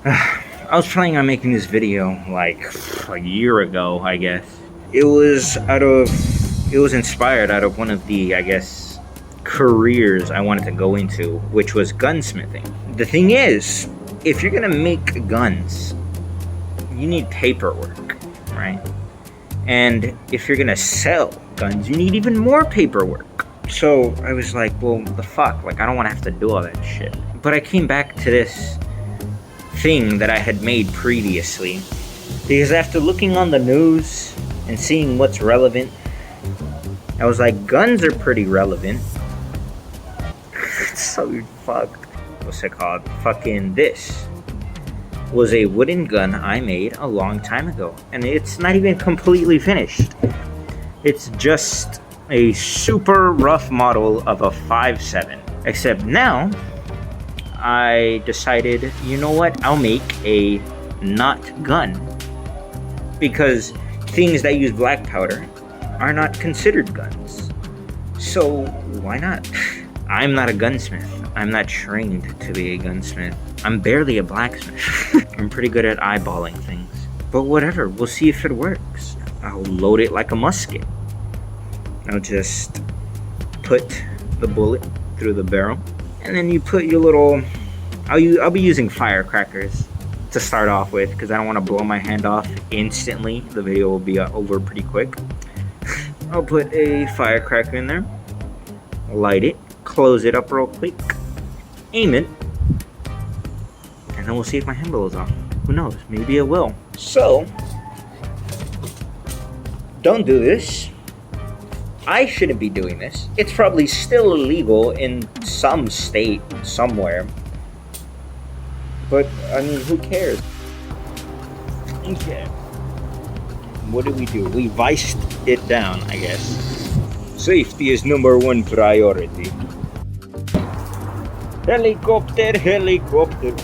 I was planning on making this video like a year ago, I guess. It was inspired out of one of the, I guess, careers I wanted to go into, which was gunsmithing. The thing is, if you're gonna make guns, you need paperwork, right? And if you're gonna sell guns, you need even more paperwork. So I was like, well, the fuck? Like, I don't want to have to do all that shit. But I came back to this thing that I had made previously, because after looking on the news and seeing what's relevant, I was like, guns are pretty relevant. It's so fucked. What's it called? Fucking this was a wooden gun I made a long time ago, and it's not even completely finished. It's just a super rough model of a 5.7, except now I decided, you know what, I'll make a not gun, because things that use black powder are not considered guns, so why not? I'm not a gunsmith. I'm not trained to be a gunsmith. I'm barely a blacksmith. I'm pretty good at eyeballing things. But whatever, we'll see if it works. I'll load it like a musket. I'll just put the bullet through the barrel. And then you put your little... I'll be using firecrackers to start off with, because I don't want to blow my hand off instantly. The video will be over pretty quick. I'll put a firecracker in there. Light it. Close it up real quick. Aim it. And then we'll see if my hand blows off. Who knows? Maybe it will. So, don't do this. I shouldn't be doing this. It's probably still illegal in some state, somewhere. But, I mean, who cares? Okay. What do? We viced it down, I guess. Safety is #1 priority. Helicopter, helicopter.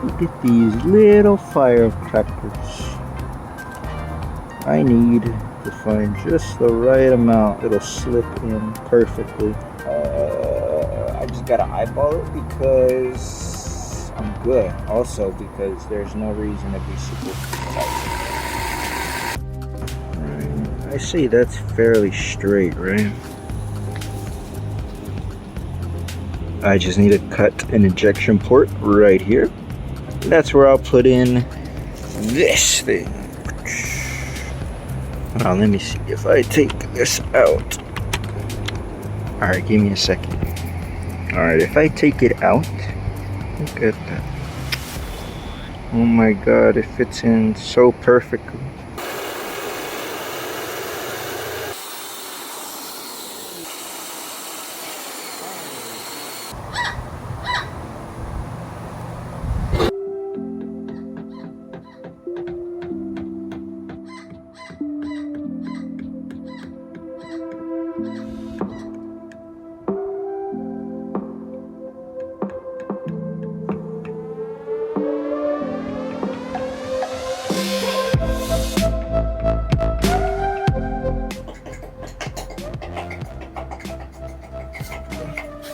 Look at these little firecrackers. I need to find just the right amount. It'll slip in perfectly. I just gotta eyeball it because I'm good. Also because there's no reason to be super tight. Right. I see that's fairly straight, right? I just need to cut an ejection port right here. That's where I'll put in this thing. Now let me see if I take this out. Alright, give me a second. Alright, if I take it out, look at that. Oh my god, it fits in so perfectly.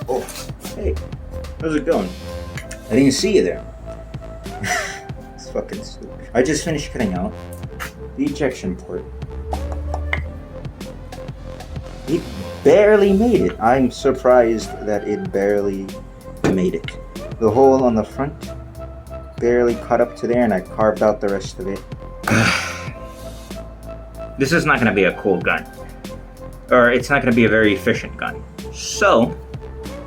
Oh, hey, how's it going? I didn't see you there. It's fucking stupid. I just finished cutting out the ejection port. It barely made it. I'm surprised that it barely made it. The hole on the front barely cut up to there, and I carved out the rest of it. This is not going to be a cool gun. Or it's not going to be a very efficient gun. So,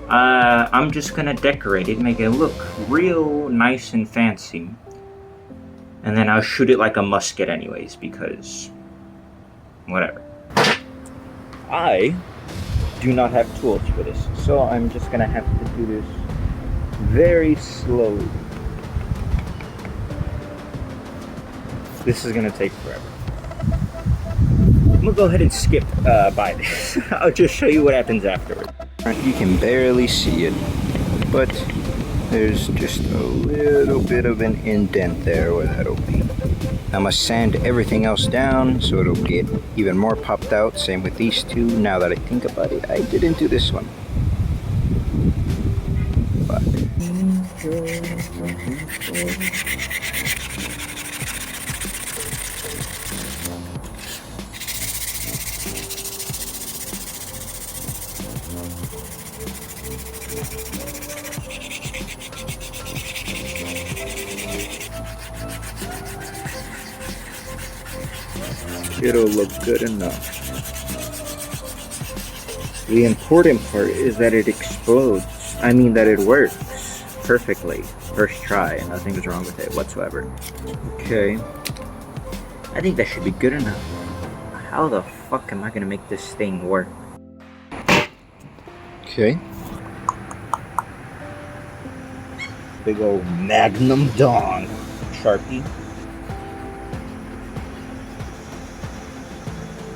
I'm just going to decorate it, make it look real nice and fancy. And then I'll shoot it like a musket anyways, because whatever. I do not have tools for this, so I'm just going to have to do this very slowly. This is going to take forever. I'm going to go ahead and skip by this. I'll just show you what happens afterwards. You can barely see it, but there's just a little bit of an indent there where that'll be. I must sand everything else down so it'll get even more popped out. Same with these two. Now that I think about it, I didn't do this one. But it'll look good enough. The important part is that it explodes. I mean that it works perfectly. First try, nothing's wrong with it whatsoever. Okay. I think that should be good enough. How the fuck am I gonna make this thing work? Okay. Big old Magnum Dong Sharpie.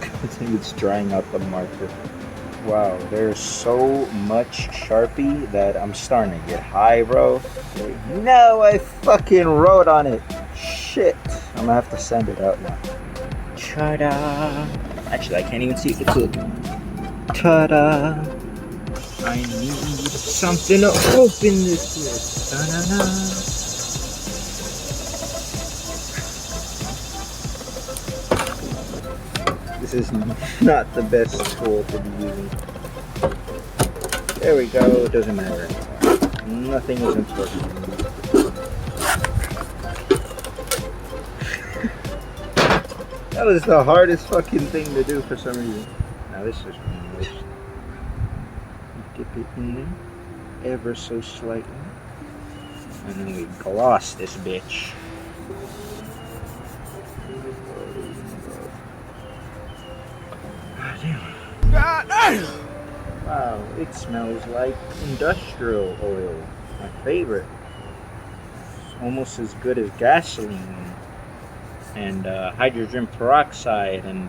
I think it's drying out the marker. Wow, there's so much Sharpie that I'm starting to get high, bro. No, I fucking wrote on it. Shit. I'm gonna have to send it out now. Ta-da. Actually, I can't even see if it's looking. Ta-da. I need something to open this with. Ta-da-da. This is not the best tool to be using. There we go, it doesn't matter anymore. Nothing is important. That was the hardest fucking thing to do for some reason. Now this is moist. Dip it in there, ever so slightly. And then we gloss this bitch. Wow, it smells like industrial oil. My favorite. It's almost as good as gasoline and hydrogen peroxide and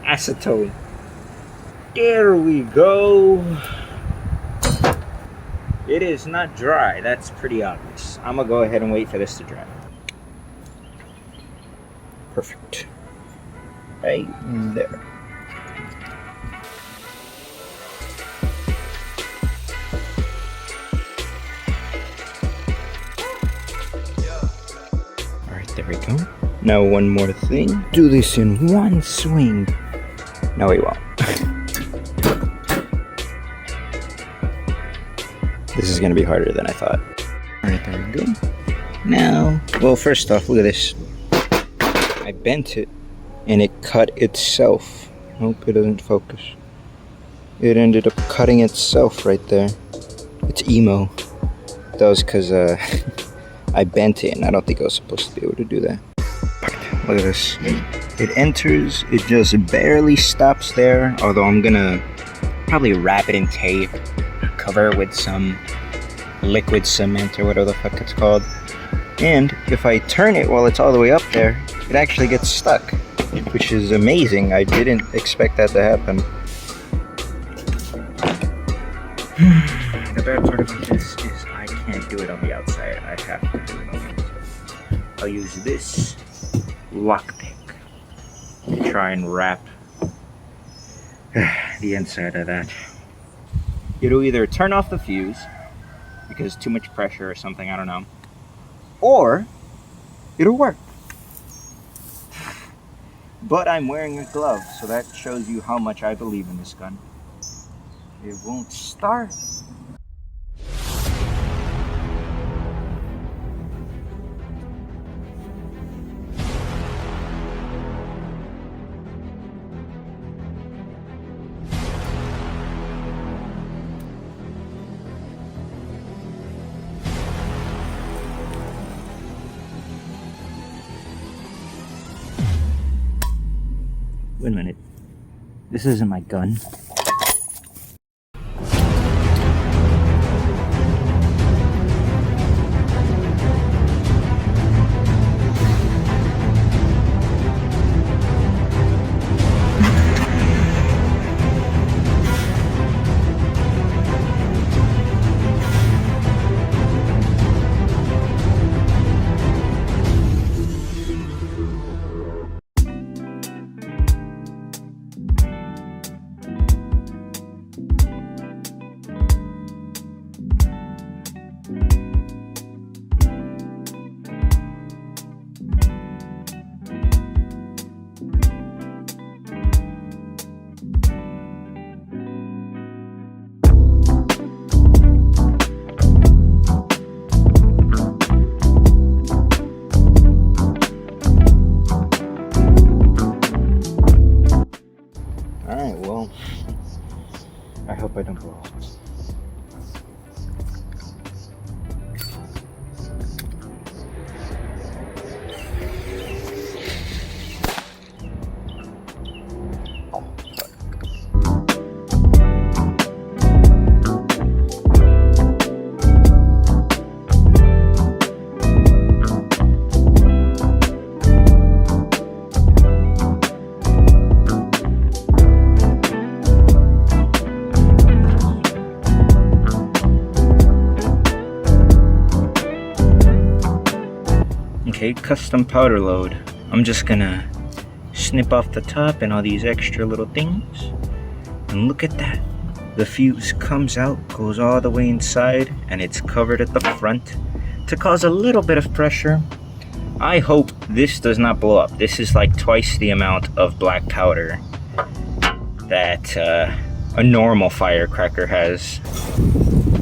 acetone. There we go. It is not dry. That's pretty obvious. I'm gonna go ahead and wait for this to dry. Perfect. Right there. There we go. Now one more thing. Do this in one swing. No, we won't. This is gonna be harder than I thought. Alright, there we go. Now, well, first off, look at this. I bent it and it cut itself. Hope it doesn't focus. It ended up cutting itself right there. It's emo. That was because I bent it and I don't think I was supposed to be able to do that. Look at this. It enters, it just barely stops there, although I'm gonna probably wrap it in tape, cover it with some liquid cement or whatever the fuck it's called. And if I turn it while it's all the way up there, it actually gets stuck, which is amazing. I didn't expect that to happen. The bad part about this is I can't do it on the outside. I have to do it on the inside. I'll use this lockpick to try and wrap the inside of that. It'll either turn off the fuse because too much pressure or something, I don't know, or it'll work. But I'm wearing a glove, so that shows you how much I believe in this gun. It won't start. Wait a minute. This isn't my gun. I hope I don't blow up. Okay, custom powder load. I'm just gonna snip off the top and all these extra little things. And look at that. The fuse comes out, goes all the way inside, and it's covered at the front to cause a little bit of pressure. I hope this does not blow up. This is like twice the amount of black powder that a normal firecracker has.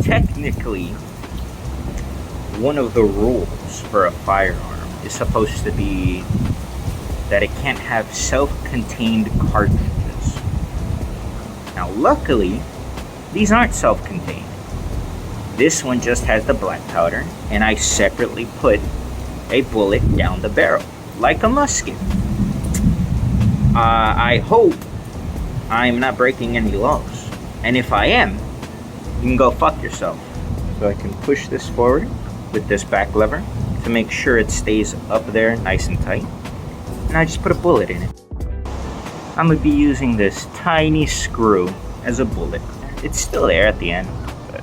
Technically, one of the rules for a firearm is supposed to be that it can't have self-contained cartridges. Now luckily, these aren't self-contained. This one just has the black powder, and I separately put a bullet down the barrel, like a musket. I hope I'm not breaking any laws, and if I am, you can go fuck yourself. So I can push this forward with this back lever to make sure it stays up there nice and tight. And I just put a bullet in it. I'm gonna be using this tiny screw as a bullet. It's still there at the end, but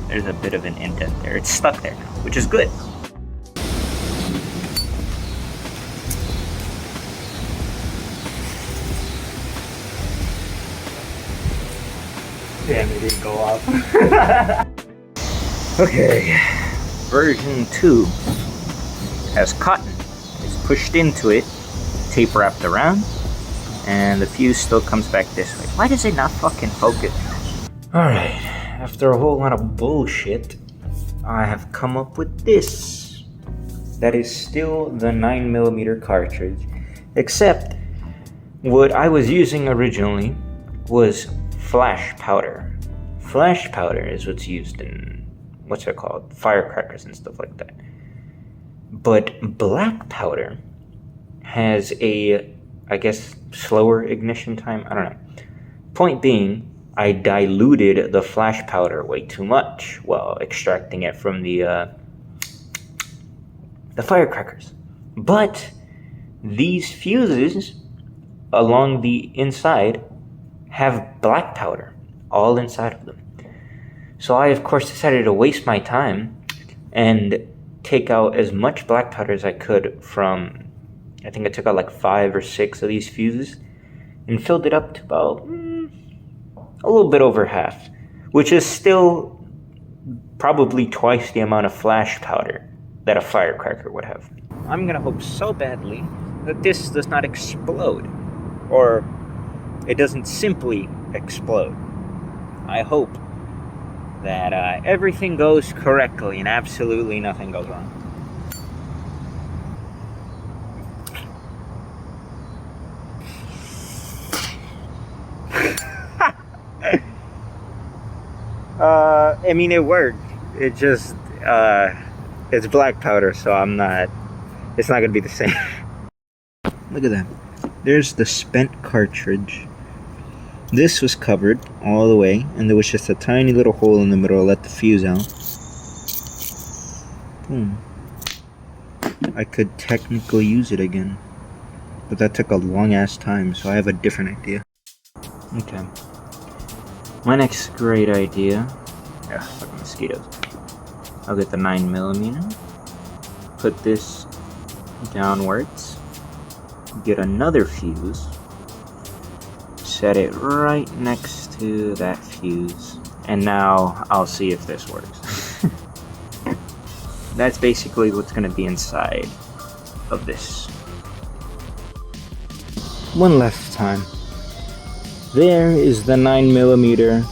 there's a bit of an indent there. It's stuck there now, which is good. Damn, it didn't go off. Okay, version 2 has cotton. It's pushed into it, tape wrapped around, and the fuse still comes back this way. Why does it not fucking focus? Alright, after a whole lot of bullshit, I have come up with this. That is still the 9mm cartridge, except what I was using originally was flash powder. Flash powder is what's used in, what's it called? Firecrackers and stuff like that. But black powder has a, I guess, slower ignition time. I don't know. Point being, I diluted the flash powder way too much while extracting it from the firecrackers. But these fuses along the inside have black powder all inside of them. So I, of course, decided to waste my time and take out as much black powder as I could from, I think I took out like 5 or 6 of these fuses and filled it up to about a little bit over half, which is still probably twice the amount of flash powder that a firecracker would have. I'm gonna hope so badly that this does not explode, or it doesn't simply explode. I hope that everything goes correctly and absolutely nothing goes wrong. I mean, it worked. It just, it's black powder, so it's not gonna be the same. Look at that. There's the spent cartridge. This was covered all the way, and there was just a tiny little hole in the middle to let the fuse out. Boom. I could technically use it again, but that took a long ass time, so I have a different idea. Okay. My next great idea. Ugh, fucking mosquitoes. I'll get the 9mm. Put this downwards. Get another fuse. Set it right next to that fuse. And now I'll see if this works. That's basically what's going to be inside of this. One last time. There is the 9mm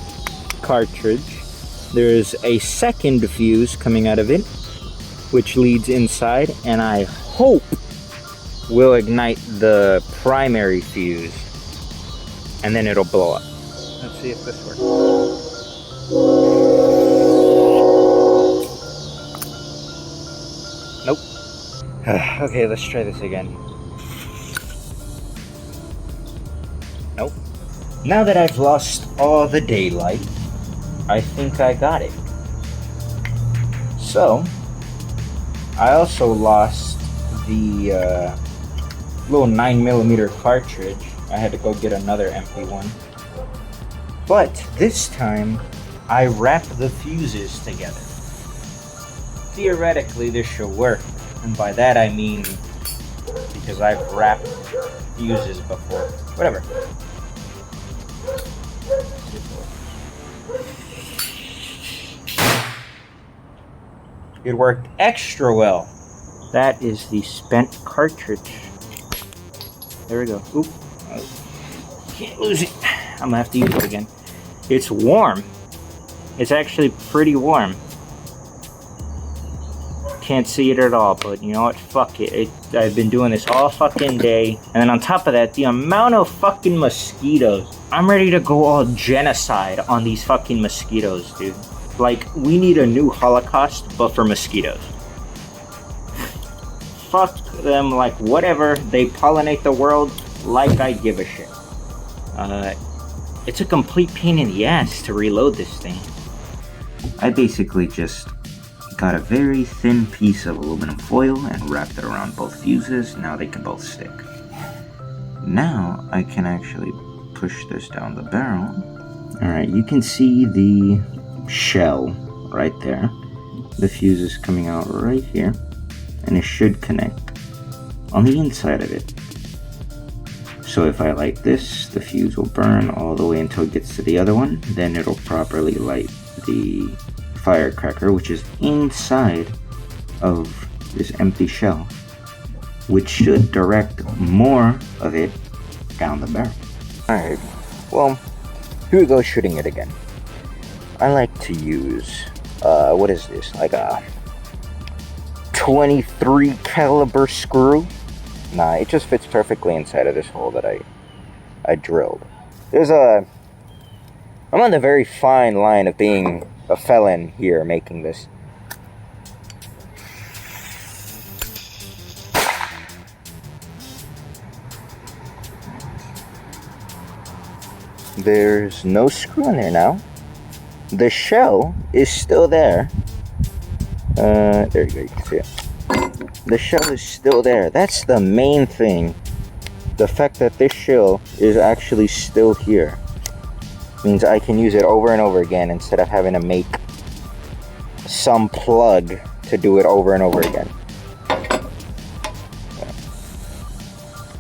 cartridge. There is a second fuse coming out of it, which leads inside, and I hope will ignite the primary fuse, and then it'll blow up. Let's see if this works. Nope. Okay, let's try this again. Nope. Now that I've lost all the daylight, I think I got it. So, I also lost the little 9mm cartridge. I had to go get another empty one. But this time, I wrapped the fuses together. Theoretically, this should work. And by that I mean, because I've wrapped fuses before. Whatever. It worked extra well. That is the spent cartridge. There we go. Oop. Can't lose it. I'm gonna have to use it again. It's warm. It's actually pretty warm. Can't see it at all, but you know what? Fuck it. I've been doing this all fucking day. And then on top of that, the amount of fucking mosquitoes. I'm ready to go all genocide on these fucking mosquitoes, dude. Like, we need a new Holocaust, but for mosquitoes. Fuck them, like, whatever. They pollinate the world like I give a shit. It's a complete pain in the ass to reload this thing. I basically just got a very thin piece of aluminum foil and wrapped it around both fuses. Now they can both stick. Now I can actually push this down the barrel. Alright, you can see the shell right there. The fuse is coming out right here, and it should connect on the inside of it. So if I light this, the fuse will burn all the way until it gets to the other one. Then it'll properly light the firecracker, which is inside of this empty shell, which should direct more of it down the barrel. Alright, well, here we go shooting it again. I like to use, what is this, like a 23 caliber screw? Nah, it just fits perfectly inside of this hole that I drilled. I'm on the very fine line of being a felon here making this. There's no screw in there now. The shell is still there. There you go, you can see it. The shell is still there. That's the main thing. The fact that this shell is actually still here means I can use it over and over again instead of having to make some plug to do it over and over again.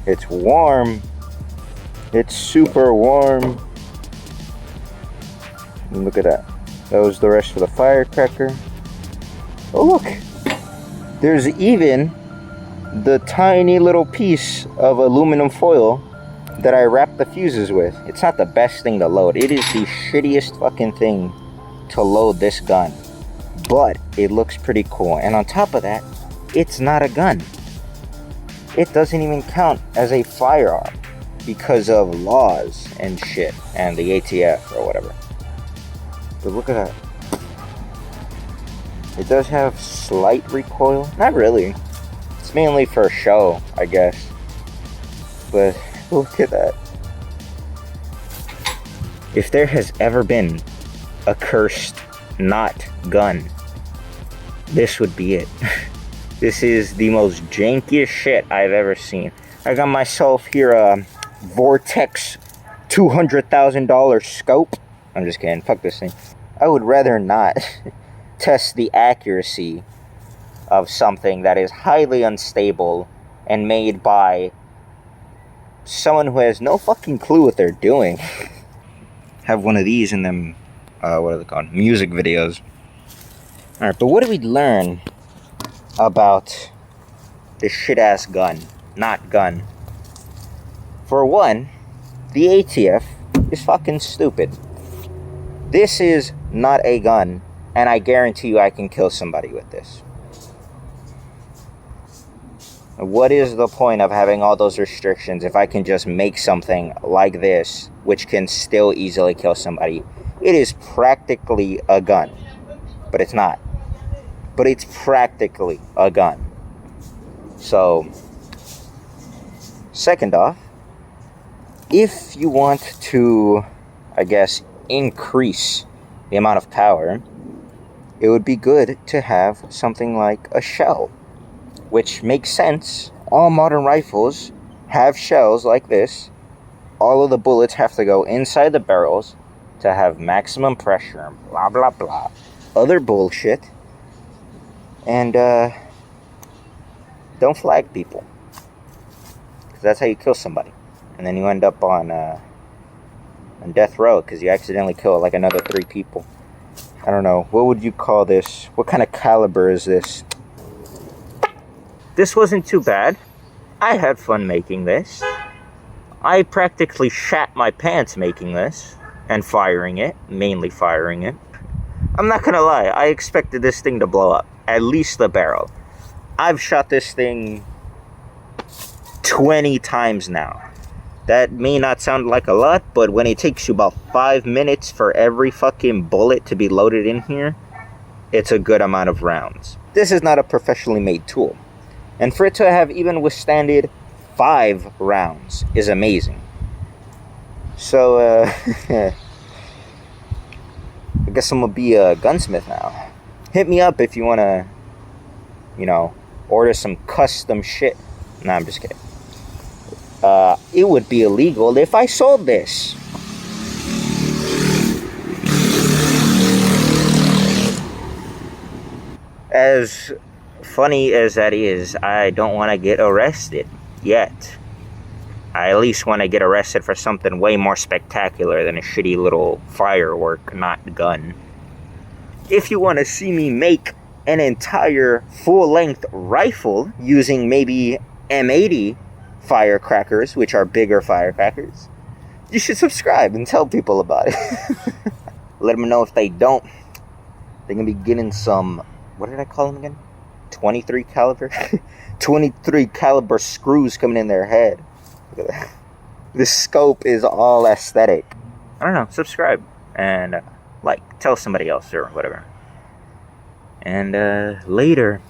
It's warm. It's super warm. And look at that. That was the rest of the firecracker. Oh look! There's even the tiny little piece of aluminum foil that I wrapped the fuses with. It's not the best thing to load. It is the shittiest fucking thing to load this gun. But it looks pretty cool. And on top of that, it's not a gun. It doesn't even count as a firearm because of laws and shit and the ATF or whatever. But look at that. It does have slight recoil. Not really. It's mainly for show, I guess. But look at that. If there has ever been a cursed not gun, this would be it. This is the most jankiest shit I've ever seen. I got myself here a Vortex $200,000 scope. I'm just kidding. Fuck this thing. I would rather not test the accuracy of something that is highly unstable and made by someone who has no fucking clue what they're doing. Have one of these in them, what are they called? Music videos. Alright, but what did we learn about this shit-ass gun? Not gun. For one, the ATF is fucking stupid. This is not a gun, and I guarantee you I can kill somebody with this. What is the point of having all those restrictions if I can just make something like this, which can still easily kill somebody? It is practically a gun, but it's not. But it's practically a gun. So, second off, if you want to, I guess, increase the amount of power, it would be good to have something like a shell. Which makes sense. All modern rifles have shells like this. All of the bullets have to go inside the barrels to have maximum pressure. Blah, blah, blah. Other bullshit. And, don't flag people. Because that's how you kill somebody. And then you end up on death row because you accidentally kill like another 3 people. I don't know. What would you call this? What kind of caliber is this? This wasn't too bad. I had fun making this. I practically shat my pants making this and firing it, mainly firing it. I'm not gonna lie, I expected this thing to blow up, at least the barrel. I've shot this thing 20 times now. That may not sound like a lot, but when it takes you about 5 minutes for every fucking bullet to be loaded in here, it's a good amount of rounds. This is not a professionally made tool. And for it to have even withstanded 5 rounds is amazing. So, I guess I'm gonna be a gunsmith now. Hit me up if you wanna, order some custom shit. Nah, I'm just kidding. It would be illegal if I sold this. As funny as that is, I don't want to get arrested yet. I at least want to get arrested for something way more spectacular than a shitty little firework, not gun. If you want to see me make an entire full-length rifle using maybe M80 firecrackers, which are bigger firecrackers, you should subscribe and tell people about it. Let them know if they don't, they're going to be getting some, what did I call them again? 23 caliber? 23 caliber screws coming in their head. Look at that. The scope is all aesthetic. I don't know, subscribe and tell somebody else or whatever. And later.